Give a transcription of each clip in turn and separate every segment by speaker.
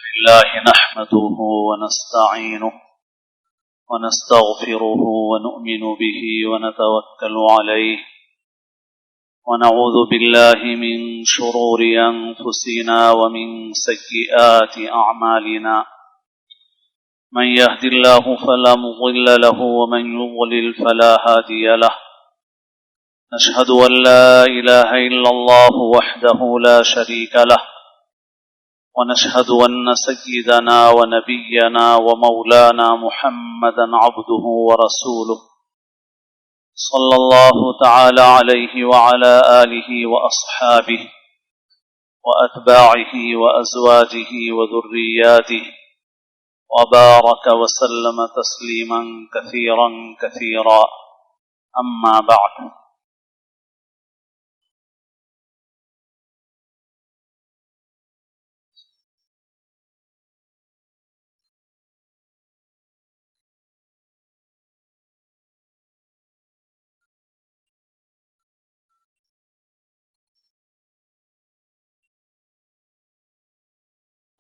Speaker 1: لله نحمده ونستعينه ونستغفره ونؤمن به ونتوكل عليه ونعوذ بالله من شرور أنفسنا ومن سيئات أعمالنا من يهد الله فلا مضل له ومن يضلل فلا هادي له نشهد أن لا إله إلا الله وحده لا شريك له ونشهد أن سيدنا ونبينا ومولانا محمدا عبده ورسوله صلى الله تعالى عليه وعلى آله وأصحابه وأتباعه وأزواجه وذرياته وبارك وسلم تسليما كثيرا كثيرا أما بعد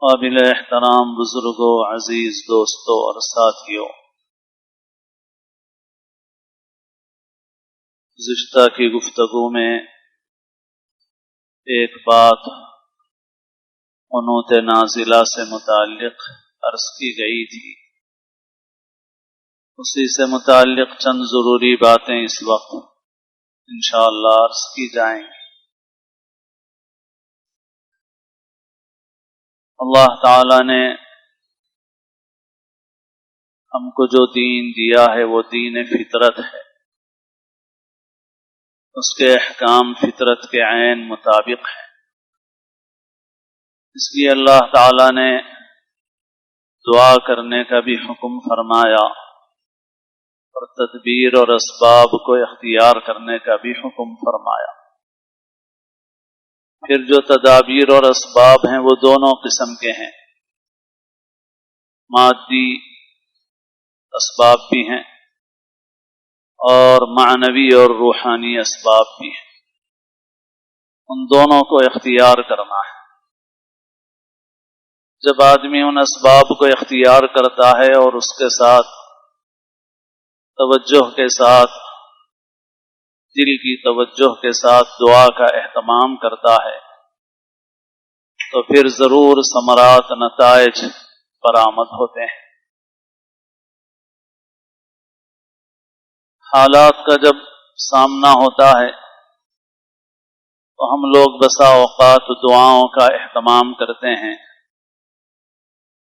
Speaker 1: قابل احترام بزرگوں، عزیز دوستوں اور ساتھیوں، گزشتہ کی گفتگو میں ایک بات قنوت نازلہ سے متعلق عرض کی گئی تھی، اسی سے متعلق چند ضروری باتیں اس وقت انشاءاللہ عرض کی جائیں گی۔ اللہ تعالی نے ہم کو جو دین دیا ہے وہ دین فطرت ہے، اس کے احکام فطرت کے عین مطابق ہے، اس لیے اللہ تعالی نے دعا کرنے کا بھی حکم فرمایا اور تدبیر اور اسباب کو اختیار کرنے کا بھی حکم فرمایا۔ پھر جو تدابیر اور اسباب ہیں وہ دونوں قسم کے ہیں، مادی اسباب بھی ہیں اور معنوی اور روحانی اسباب بھی ہیں، ان دونوں کو اختیار کرنا ہے۔ جب آدمی ان اسباب کو اختیار کرتا ہے اور اس کے ساتھ توجہ کے ساتھ، دل کی توجہ کے ساتھ دعا کا اہتمام کرتا ہے تو پھر ضرور ثمرات، نتائج برآمد ہوتے ہیں۔ حالات کا جب سامنا ہوتا ہے تو ہم لوگ بسا اوقات دعاؤں کا اہتمام کرتے ہیں،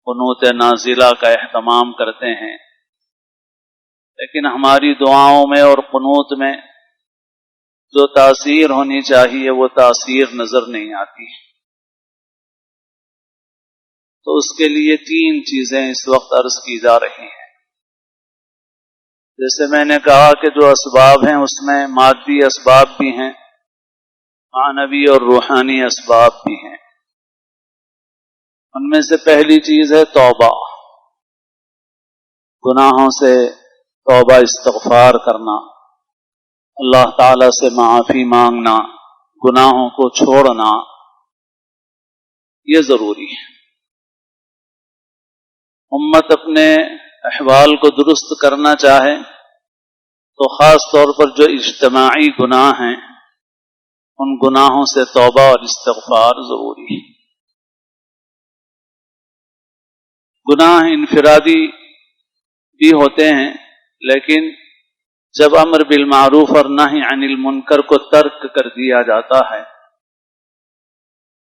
Speaker 1: قنوت نازلہ کا اہتمام کرتے ہیں، لیکن ہماری دعاؤں میں اور قنوت میں جو تاثیر ہونی چاہیے وہ تاثیر نظر نہیں آتی، تو اس کے لیے تین چیزیں اس وقت عرض کی جا رہی ہیں۔ جیسے میں نے کہا کہ جو اسباب ہیں اس میں مادی اسباب بھی ہیں، معنوی اور روحانی اسباب بھی ہیں۔ ان میں سے پہلی چیز ہے توبہ، گناہوں سے توبہ استغفار کرنا، اللہ تعالی سے معافی مانگنا، گناہوں کو چھوڑنا، یہ ضروری ہے۔ امت اپنے احوال کو درست کرنا چاہے تو خاص طور پر جو اجتماعی گناہ ہیں ان گناہوں سے توبہ اور استغفار ضروری ہے۔ گناہ انفرادی بھی ہوتے ہیں، لیکن جب امر بالمعروف اور نہی عن المنکر کو ترک کر دیا جاتا ہے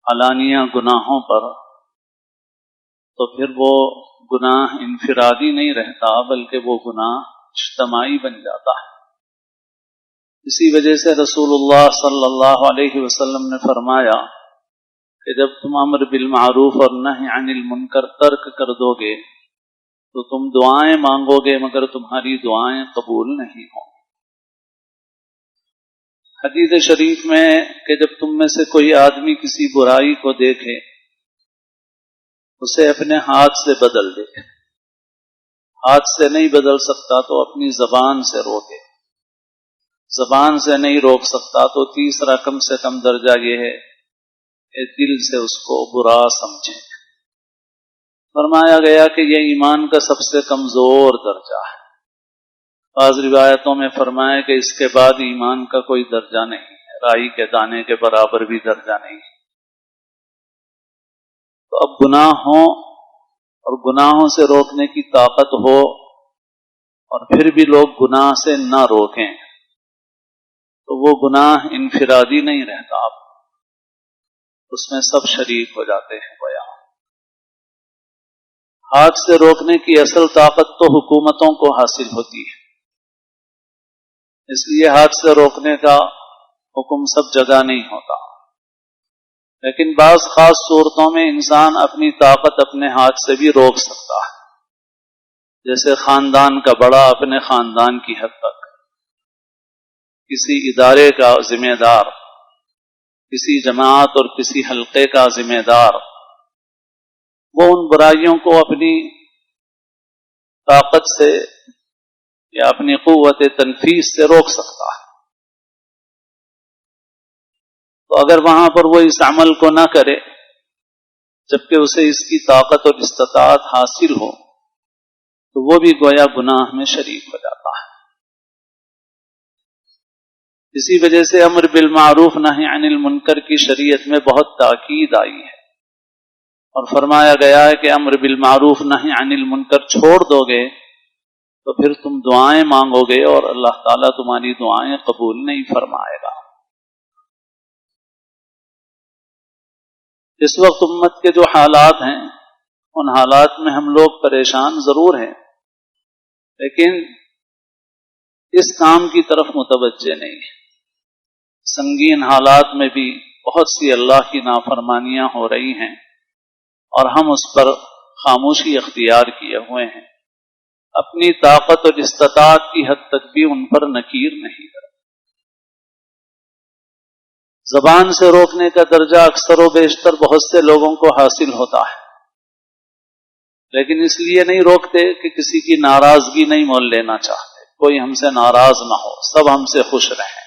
Speaker 1: علانیہ گناہوں پر، تو پھر وہ گناہ انفرادی نہیں رہتا بلکہ وہ گناہ اجتماعی بن جاتا ہے۔ اسی وجہ سے رسول اللہ صلی اللہ علیہ وسلم نے فرمایا کہ جب تم امر بالمعروف اور نہی عن المنکر ترک کر دو گے تو تم دعائیں مانگو گے مگر تمہاری دعائیں قبول نہیں ہوں۔ حدیث شریف میں کہ جب تم میں سے کوئی آدمی کسی برائی کو دیکھے اسے اپنے ہاتھ سے بدل دے، ہاتھ سے نہیں بدل سکتا تو اپنی زبان سے روکے، زبان سے نہیں روک سکتا تو تیسرا کم سے کم درجہ یہ ہے کہ دل سے اس کو برا سمجھیں۔ فرمایا گیا کہ یہ ایمان کا سب سے کمزور درجہ ہے۔ بعض روایتوں میں فرمایا کہ اس کے بعد ایمان کا کوئی درجہ نہیں ہے، رائی کے دانے کے برابر بھی درجہ نہیں ہے۔ تو اب گناہ ہوں اور گناہوں سے روکنے کی طاقت ہو اور پھر بھی لوگ گناہ سے نہ روکیں تو وہ گناہ انفرادی نہیں رہتا، اس میں سب شریک ہو جاتے ہیں۔ گویا ہاتھ سے روکنے کی اصل طاقت تو حکومتوں کو حاصل ہوتی ہے، اس لیے ہاتھ سے روکنے کا حکم سب جگہ نہیں ہوتا، لیکن بعض خاص صورتوں میں انسان اپنی طاقت اپنے ہاتھ سے بھی روک سکتا ہے، جیسے خاندان کا بڑا اپنے خاندان کی حد تک، کسی ادارے کا ذمہ دار، کسی جماعت اور کسی حلقے کا ذمہ دار، وہ ان برائیوں کو اپنی طاقت سے یا اپنی قوت تنفیذ سے روک سکتا ہے۔ تو اگر وہاں پر وہ اس عمل کو نہ کرے جبکہ اسے اس کی طاقت اور استطاعت حاصل ہو تو وہ بھی گویا گناہ میں شریک ہو جاتا ہے۔ اسی وجہ سے امر بالمعروف نہی عن المنکر کی شریعت میں بہت تاکید آئی ہے، اور فرمایا گیا ہے کہ امر بالمعروف نہی عن المنکر چھوڑ دو گے تو پھر تم دعائیں مانگو گے اور اللہ تعالیٰ تمہاری دعائیں قبول نہیں فرمائے گا۔ اس وقت امت کے جو حالات ہیں ان حالات میں ہم لوگ پریشان ضرور ہیں، لیکن اس کام کی طرف متوجہ نہیں ہیں۔ سنگین حالات میں بھی بہت سی اللہ کی نافرمانیاں ہو رہی ہیں اور ہم اس پر خاموشی اختیار کیے ہوئے ہیں، اپنی طاقت اور استطاعت کی حد تک بھی ان پر نکیر نہیں کرتے۔ زبان سے روکنے کا درجہ اکثر و بیشتر بہت سے لوگوں کو حاصل ہوتا ہے، لیکن اس لیے نہیں روکتے کہ کسی کی ناراضگی نہیں مول لینا چاہتے، کوئی ہم سے ناراض نہ ہو، سب ہم سے خوش رہیں۔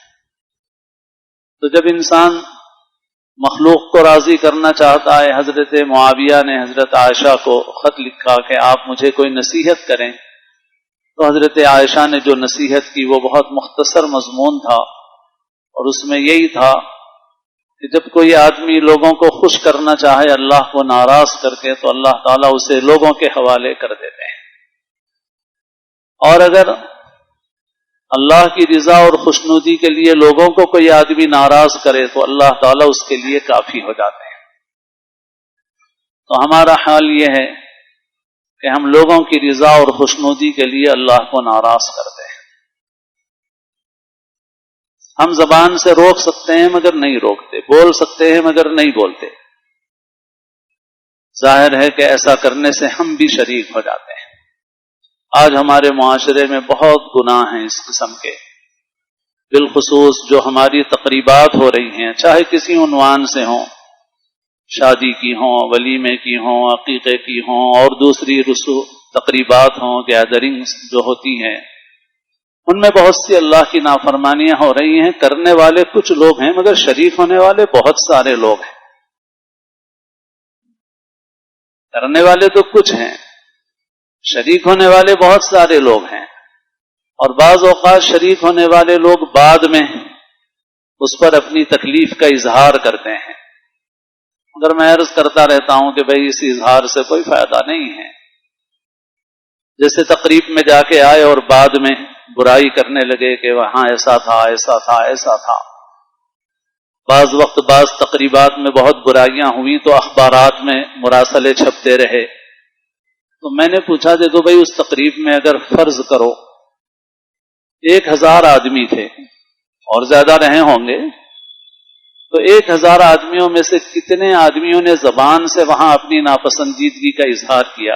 Speaker 1: تو جب انسان مخلوق کو راضی کرنا چاہتا ہے، حضرت معاویہ نے حضرت عائشہ کو خط لکھا کہ آپ مجھے کوئی نصیحت کریں، تو حضرت عائشہ نے جو نصیحت کی وہ بہت مختصر مضمون تھا، اور اس میں یہی تھا کہ جب کوئی آدمی لوگوں کو خوش کرنا چاہے اللہ کو ناراض کر کے تو اللہ تعالیٰ اسے لوگوں کے حوالے کر دیتے ہیں، اور اگر اللہ کی رضا اور خوشنودی کے لیے لوگوں کو کوئی آدمی ناراض کرے تو اللہ تعالیٰ اس کے لیے کافی ہو جاتے ہیں۔ تو ہمارا حال یہ ہے کہ ہم لوگوں کی رضا اور خوشنودی کے لیے اللہ کو ناراض کرتے ہیں۔ ہم زبان سے روک سکتے ہیں مگر نہیں روکتے، بول سکتے ہیں مگر نہیں بولتے۔ ظاہر ہے کہ ایسا کرنے سے ہم بھی شریک ہو جاتے ہیں۔ آج ہمارے معاشرے میں بہت گناہ ہیں اس قسم کے، بالخصوص جو ہماری تقریبات ہو رہی ہیں، چاہے کسی عنوان سے ہوں، شادی کی ہوں، ولیمے کی ہوں، عقیقے کی ہوں، اور دوسری تقریبات ہوں، گیدرنگز جو ہوتی ہیں، ان میں بہت سی اللہ کی نافرمانیاں ہو رہی ہیں۔ کرنے والے کچھ لوگ ہیں مگر شریک ہونے والے بہت سارے لوگ ہیں۔ کرنے والے تو کچھ ہیں، شریک ہونے والے بہت سارے لوگ ہیں، اور بعض اوقات شریک ہونے والے لوگ بعد میں اس پر اپنی تکلیف کا اظہار کرتے ہیں، مگر میں عرض کرتا رہتا ہوں کہ بھئی اس اظہار سے کوئی فائدہ نہیں ہے۔ جیسے تقریب میں جا کے آئے اور بعد میں برائی کرنے لگے کہ وہاں ایسا تھا، ایسا تھا، ایسا تھا۔ بعض وقت بعض تقریبات میں بہت برائیاں ہوئی تو اخبارات میں مراسلے چھپتے رہے، تو میں نے پوچھا دیکھو بھئی اس تقریب میں اگر فرض کرو 1000 آدمی تھے اور زیادہ رہے ہوں گے، تو 1000 آدمیوں میں سے کتنے آدمیوں نے زبان سے وہاں اپنی ناپسندیدگی کا اظہار کیا؟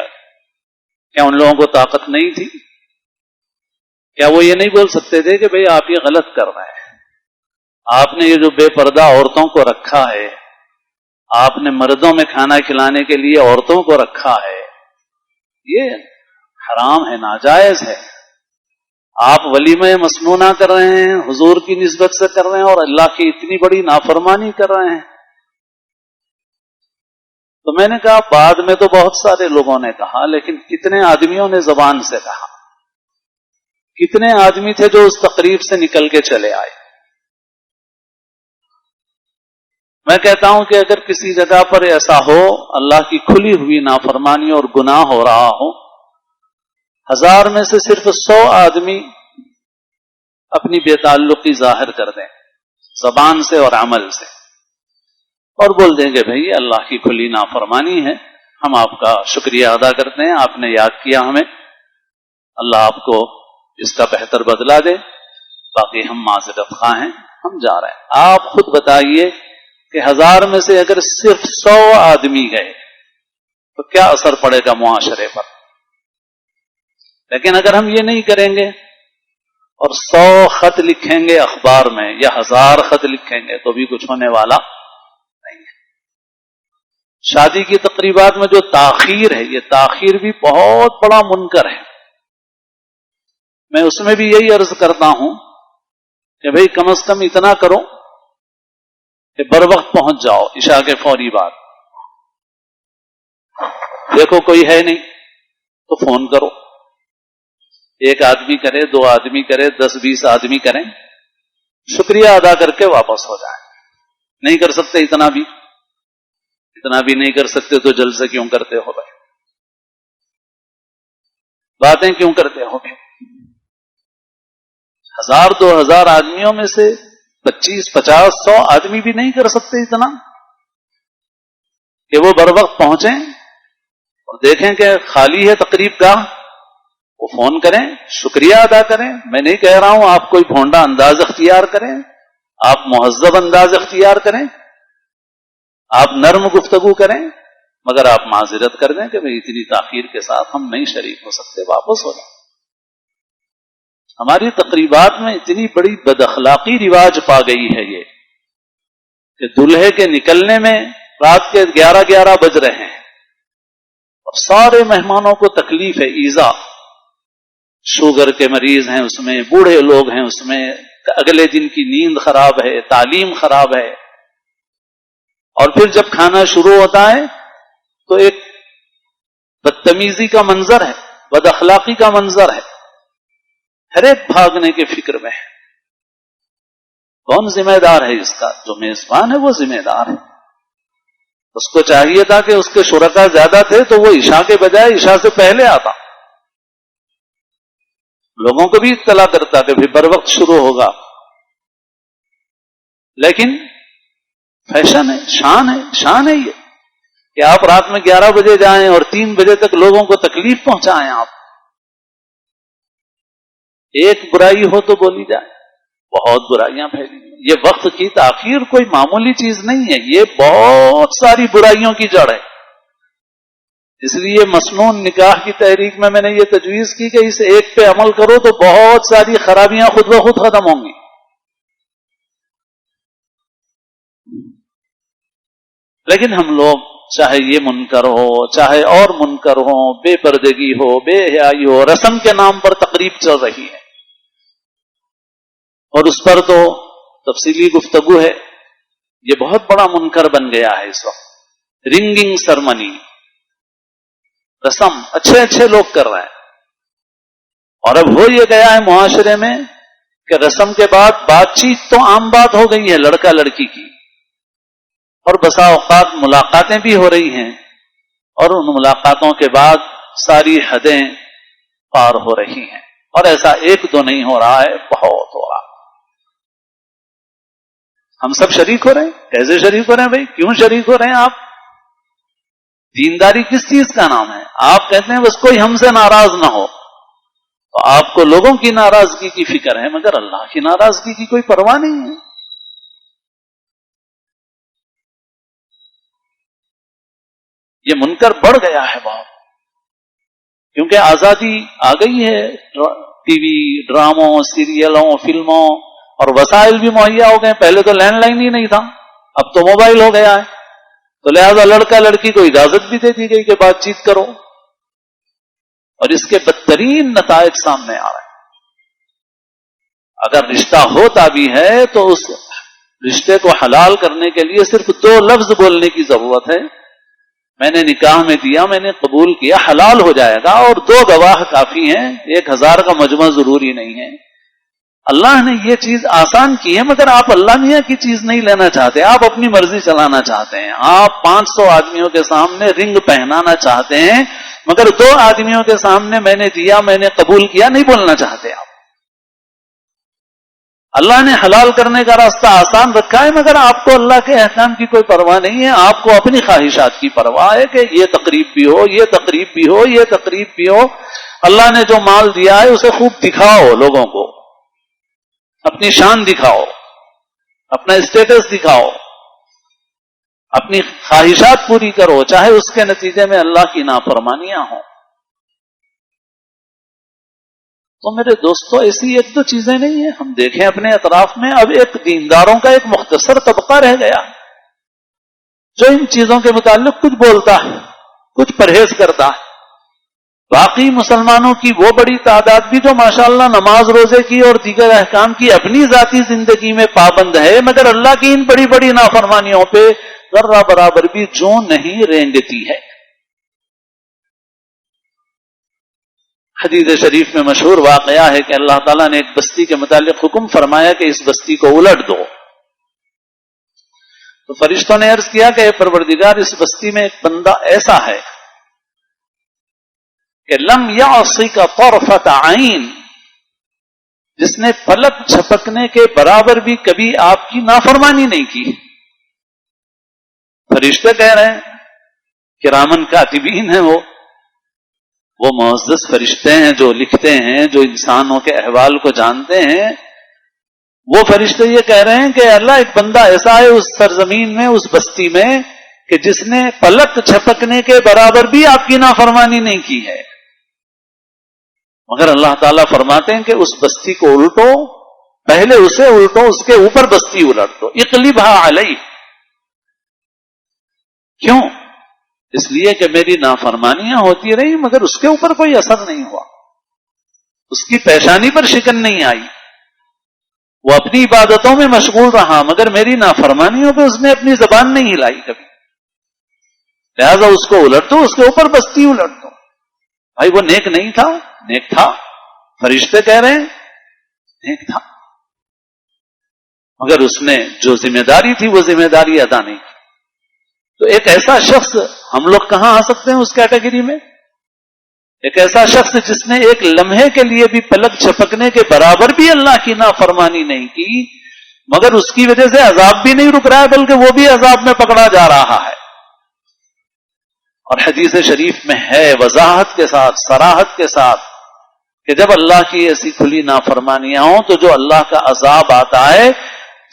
Speaker 1: کیا ان لوگوں کو طاقت نہیں تھی؟ کیا وہ یہ نہیں بول سکتے تھے کہ بھئی آپ یہ غلط کر رہے ہیں، آپ نے یہ جو بے پردہ عورتوں کو رکھا ہے، آپ نے مردوں میں کھانا کھلانے کے لیے عورتوں کو رکھا ہے، یہ حرام ہے، ناجائز ہے، آپ ولیمہ مسنونہ کر رہے ہیں، حضور کی نسبت سے کر رہے ہیں، اور اللہ کی اتنی بڑی نافرمانی کر رہے ہیں۔ تو میں نے کہا بعد میں تو بہت سارے لوگوں نے کہا، لیکن کتنے آدمیوں نے زبان سے کہا؟ کتنے آدمی تھے جو اس تقریب سے نکل کے چلے آئے؟ میں کہتا ہوں کہ اگر کسی جگہ پر ایسا ہو اللہ کی کھلی ہوئی نافرمانی اور گناہ ہو رہا ہو، 1000 میں سے صرف 100 آدمی اپنی بے تعلقی ظاہر کر دیں زبان سے اور عمل سے، اور بول دیں کہ بھئی اللہ کی کھلی نافرمانی ہے، ہم آپ کا شکریہ ادا کرتے ہیں، آپ نے یاد کیا ہمیں، اللہ آپ کو اس کا بہتر بدلہ دے، باقی ہم معذرت خواہ ہیں، ہم جا رہے ہیں۔ آپ خود بتائیے کہ 1000 میں سے اگر صرف 100 آدمی گئے تو کیا اثر پڑے گا معاشرے پر؟ لیکن اگر ہم یہ نہیں کریں گے اور 100 خط لکھیں گے اخبار میں یا 1000 خط لکھیں گے تو بھی کچھ ہونے والا نہیں ہے۔ شادی کی تقریبات میں جو تاخیر ہے، یہ تاخیر بھی بہت بڑا منکر ہے۔ میں اس میں بھی یہی عرض کرتا ہوں کہ بھئی کم از کم اتنا کرو کہ بر وقت پہنچ جاؤ، عشاء کے فوری بعد۔ دیکھو کوئی ہے نہیں تو فون کرو، 1 آدمی کرے، 2 آدمی کرے، 10-20 آدمی کریں، شکریہ ادا کر کے واپس ہو جائیں۔ نہیں کر سکتے اتنا بھی نہیں کر سکتے تو جلسے کیوں کرتے ہو بھائی؟ باتیں کیوں کرتے ہو بھائی؟ 1000-2000 آدمیوں میں سے 25-50-100 آدمی بھی نہیں کر سکتے اتنا کہ وہ بر وقت پہنچیں اور دیکھیں کہ خالی ہے تقریب گاہ، وہ فون کریں، شکریہ ادا کریں۔ میں نہیں کہہ رہا ہوں آپ کوئی بھونڈا انداز اختیار کریں، آپ مہذب انداز اختیار کریں، آپ نرم گفتگو کریں، مگر آپ معذرت کر دیں کہ بھئی اتنی تاخیر کے ساتھ ہم نہیں شریک ہو سکتے، واپس ہو جائیں۔ ہماری تقریبات میں اتنی بڑی بد اخلاقی رواج پا گئی ہے یہ کہ دلہے کے نکلنے میں رات کے 11 بج رہے ہیں اور سارے مہمانوں کو تکلیف ہے، ایذا، شوگر کے مریض ہیں اس میں، بوڑھے لوگ ہیں اس میں، اگلے دن کی نیند خراب ہے، تعلیم خراب ہے، اور پھر جب کھانا شروع ہوتا ہے تو ایک بدتمیزی کا منظر ہے، بد اخلاقی کا منظر ہے، ہر ایک بھاگنے کے فکر میں ہے۔ کون ذمہ دار ہے اس کا؟ جو میزبان ہے وہ ذمہ دار ہے۔ اس کو چاہیے تھا کہ اس کے شرکاء زیادہ تھے تو وہ عشاء کے بجائے عشاء سے پہلے آتا، لوگوں کو بھی اطلاع کرتا کہ پھر بر وقت شروع ہوگا۔ لیکن فیشن ہے، شان ہے یہ کہ آپ رات میں 11 بجے جائیں اور 3 بجے تک لوگوں کو تکلیف پہنچائیں۔ آپ ایک برائی ہو تو بولی جائے، بہت برائیاں پھیلی۔ یہ وقت کی تاخیر کوئی معمولی چیز نہیں ہے، یہ بہت ساری برائیوں کی جڑ ہے۔ اس لیے مسنون نکاح کی تحریک میں نے یہ تجویز کی کہ اس ایک پہ عمل کرو تو بہت ساری خرابیاں خود بخود ختم ہوں گی۔ لیکن ہم لوگ چاہے یہ منکر ہو، چاہے اور منکر ہو، بے پردگی ہو، بے حیائی ہو، رسم کے نام پر تقریب چل رہی ہے، اور اس پر تو تفصیلی گفتگو ہے۔ یہ بہت بڑا منکر بن گیا ہے اس وقت، رنگنگ سرمنی، رسم اچھے لوگ کر رہے ہیں، اور اب ہو یہ گیا ہے معاشرے میں کہ رسم کے بعد بات چیت تو عام بات ہو گئی ہے لڑکا لڑکی کی، اور بسا اوقات ملاقاتیں بھی ہو رہی ہیں، اور ان ملاقاتوں کے بعد ساری حدیں پار ہو رہی ہیں، اور ایسا ایک دو نہیں ہو رہا ہے، بہت ہو رہا ہے۔ ہم سب شریک ہو رہے ہیں، کیسے شریک ہو رہے ہیں بھائی؟ کیوں شریک ہو رہے ہیں آپ؟ دینداری کس چیز کا نام ہے؟ آپ کہتے ہیں بس کوئی ہم سے ناراض نہ ہو، تو آپ کو لوگوں کی ناراضگی کی فکر ہے، مگر اللہ کی ناراضگی کی کوئی پرواہ نہیں ہے۔ یہ منکر بڑھ گیا ہے بہت، کیونکہ آزادی آ گئی ہے، ٹی وی، ڈراموں، سیریلوں، فلموں، اور وسائل بھی مہیا ہو گئے۔ پہلے تو لینڈ لائن ہی نہیں تھا، اب تو موبائل ہو گیا ہے، تو لہذا لڑکا لڑکی کو اجازت بھی دے دی گئی کہ بات چیت کرو، اور اس کے بدترین نتائج سامنے آ رہے ہیں۔ اگر رشتہ ہوتا بھی ہے تو اس رشتے کو حلال کرنے کے لیے صرف 2 لفظ بولنے کی ضرورت ہے۔ میں نے نکاح میں دیا، میں نے قبول کیا، حلال ہو جائے گا، اور 2 گواہ کافی ہیں، 1000 کا مجمع ضروری نہیں ہے۔ اللہ نے یہ چیز آسان کی ہے، مگر آپ اللہ میاں کی چیز نہیں لینا چاہتے، آپ اپنی مرضی چلانا چاہتے ہیں۔ آپ 500 آدمیوں کے سامنے رنگ پہنانا چاہتے ہیں، مگر 2 آدمیوں کے سامنے میں نے دیا، میں نے قبول کیا نہیں بولنا چاہتے آپ۔ اللہ نے حلال کرنے کا راستہ آسان رکھا ہے، مگر آپ کو اللہ کے احکام کی کوئی پرواہ نہیں ہے، آپ کو اپنی خواہشات کی پرواہ ہے کہ یہ تقریب بھی ہو، یہ تقریب بھی ہو، یہ تقریب بھی ہو۔ اللہ نے جو مال دیا ہے اسے خوب دکھاؤ، لوگوں کو اپنی شان دکھاؤ، اپنا اسٹیٹس دکھاؤ، اپنی خواہشات پوری کرو، چاہے اس کے نتیجے میں اللہ کی نافرمانیاں ہوں۔ تو میرے دوستو ایسی 1-2 چیزیں نہیں ہیں، ہم دیکھیں اپنے اطراف میں اب ایک دینداروں کا ایک مختصر طبقہ رہ گیا جو ان چیزوں کے متعلق کچھ بولتا ہے، کچھ پرہیز کرتا ہے۔ باقی مسلمانوں کی وہ بڑی تعداد بھی جو ماشاءاللہ نماز روزے کی اور دیگر احکام کی اپنی ذاتی زندگی میں پابند ہے، مگر اللہ کی ان بڑی بڑی نافرمانیوں پہ ذرہ برابر بھی جو نہیں رینگتی ہے۔ حدیث شریف میں مشہور واقعہ ہے کہ اللہ تعالیٰ نے ایک بستی کے متعلق حکم فرمایا کہ اس بستی کو الٹ دو۔ تو فرشتوں نے عرض کیا کہ اے پروردگار، اس بستی میں ایک بندہ ایسا ہے کہ لم یعصک طرفۃ عین، جس نے پلک جھپکنے کے برابر بھی کبھی آپ کی نافرمانی نہیں کی۔ فرشتے کہہ رہے ہیں، کرامن کاتبین ہیں، وہ معزز فرشتے ہیں جو لکھتے ہیں، جو انسانوں کے احوال کو جانتے ہیں۔ وہ فرشتے یہ کہہ رہے ہیں کہ اللہ، ایک بندہ ایسا ہے اس سرزمین میں، اس بستی میں، کہ جس نے پلک جھپکنے کے برابر بھی آپ کی نافرمانی نہیں کی ہے۔ مگر اللہ تعالیٰ فرماتے ہیں کہ اس بستی کو الٹو، پہلے اسے الٹو، اس کے اوپر بستی الٹ دو، اقلبھا علیہ۔ کیوں؟ اس لیے کہ میری نافرمانیاں ہوتی رہی مگر اس کے اوپر کوئی اثر نہیں ہوا، اس کی پیشانی پر شکن نہیں آئی، وہ اپنی عبادتوں میں مشغول رہا مگر میری نافرمانیوں پہ اس نے اپنی زبان نہیں ہلائی کبھی۔ لہذا اس کو الٹ دو، اس کے اوپر بستی الٹ دو۔ بھائی وہ نیک نہیں تھا؟ نیک تھا، فرشتے کہہ رہے ہیں نیک تھا، مگر اس نے جو ذمہ داری تھی وہ ذمہ داری ادا نہیں کی۔ تو ایک ایسا شخص، ہم لوگ کہاں آ سکتے ہیں اس کیٹیگری میں؟ ایک ایسا شخص جس نے ایک لمحے کے لیے بھی پلک جھپکنے کے برابر بھی اللہ کی نافرمانی نہیں کی، مگر اس کی وجہ سے عذاب بھی نہیں رک رہا ہے بلکہ وہ بھی عذاب میں پکڑا جا رہا ہے۔ اور حدیث شریف میں ہے وضاحت کے ساتھ، صراحت کے ساتھ، کہ جب اللہ کی ایسی کھلی نافرمانیاں ہوں تو جو اللہ کا عذاب آتا ہے،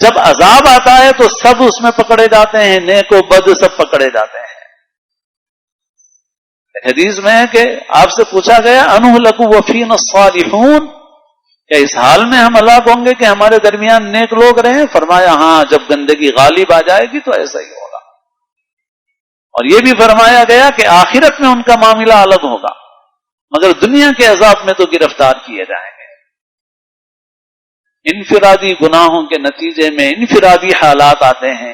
Speaker 1: جب عذاب آتا ہے تو سب اس میں پکڑے جاتے ہیں، نیک و بد سب پکڑے جاتے ہیں۔ حدیث میں ہے کہ آپ سے پوچھا گیا انہلک وفینا الصالحون، کیا اس حال میں ہم ہلاک ہوں گے کہ ہمارے درمیان نیک لوگ رہیں؟ فرمایا ہاں، جب گندگی غالب آ جائے گی تو ایسا ہی ہوگا۔ اور یہ بھی فرمایا گیا کہ آخرت میں ان کا معاملہ الگ ہوگا، مگر دنیا کے عذاب میں تو گرفتار کیے جائیں گے۔ انفرادی گناہوں کے نتیجے میں انفرادی حالات آتے ہیں،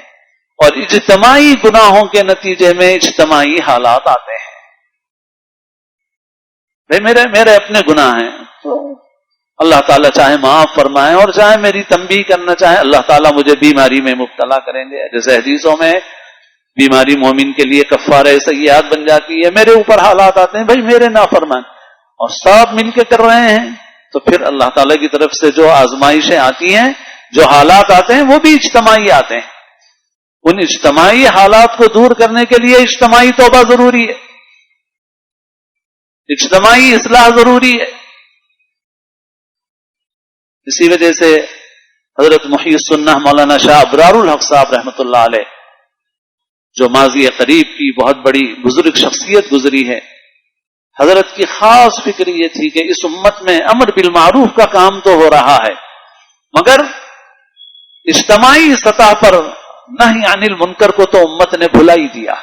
Speaker 1: اور اجتماعی گناہوں کے نتیجے میں اجتماعی حالات آتے ہیں۔ بھئی میرے اپنے گناہ ہیں تو اللہ تعالیٰ چاہے معاف فرمائے اور چاہے میری تنبیہ کرنا چاہے، اللہ تعالیٰ مجھے بیماری میں مبتلا کریں گے۔ جیسے حدیثوں میں بیماری مومن کے لیے کفارہ سیئات بن جاتی ہے، میرے اوپر حالات آتے ہیں، بھئی میرے نافرمان اور سب مل کے کر رہے ہیں، تو پھر اللہ تعالیٰ کی طرف سے جو آزمائشیں آتی ہیں، جو حالات آتے ہیں، وہ بھی اجتماعی آتے ہیں۔ ان اجتماعی حالات کو دور کرنے کے لیے اجتماعی توبہ ضروری ہے، اجتماعی اصلاح ضروری ہے۔ اسی وجہ سے حضرت محی السنہ مولانا شاہ ابرار الحق صاحب رحمۃ اللہ علیہ، جو ماضی قریب کی بہت بڑی بزرگ شخصیت گزری ہے، حضرت کی خاص فکر یہ تھی کہ اس امت میں امر بالمعروف کا کام تو ہو رہا ہے، مگر اجتماعی سطح پر نہی عن المنکر کو تو امت نے بھلا ہی دیا،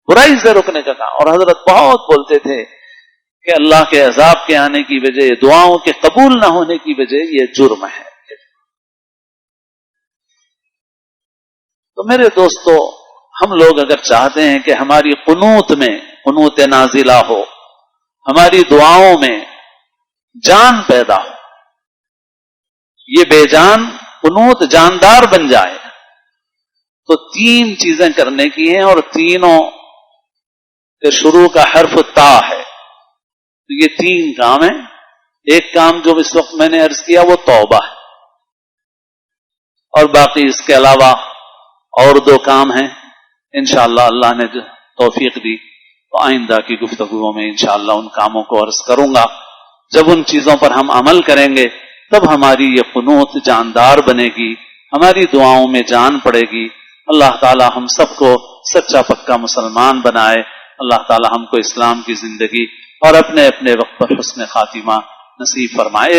Speaker 1: برائی سے روکنے کا کام۔ اور حضرت بہت بولتے تھے کہ اللہ کے عذاب کے آنے کی وجہ، دعاؤں کے قبول نہ ہونے کی وجہ یہ جرم ہے۔ تو میرے دوستو، ہم لوگ اگر چاہتے ہیں کہ ہماری قنوت میں قنوت نازلہ ہو، ہماری دعاؤں میں جان پیدا ہو، یہ بے جان قنوت جاندار بن جائے، تو 3 چیزیں کرنے کی ہیں، اور تینوں کے شروع کا حرف تا ہے. تو یہ 3 کام ہیں. ایک کام جو اس وقت میں نے عرض کیا وہ توبہ ہے، اور باقی اس کے علاوہ اور 2 کام ہیں. انشاءاللہ اللہ نے جو توفیق دی تو آئندہ کی گفتگو میں انشاءاللہ ان کاموں کو عرض کروں گا. جب ان چیزوں پر ہم عمل کریں گے تب ہماری یہ قنوت جاندار بنے گی، ہماری دعاؤں میں جان پڑے گی. اللہ تعالی ہم سب کو سچا پکا مسلمان بنائے. اللہ تعالی ہم کو اسلام کی زندگی اور اپنے اپنے وقت پر حسن خاتمہ نصیب فرمائے.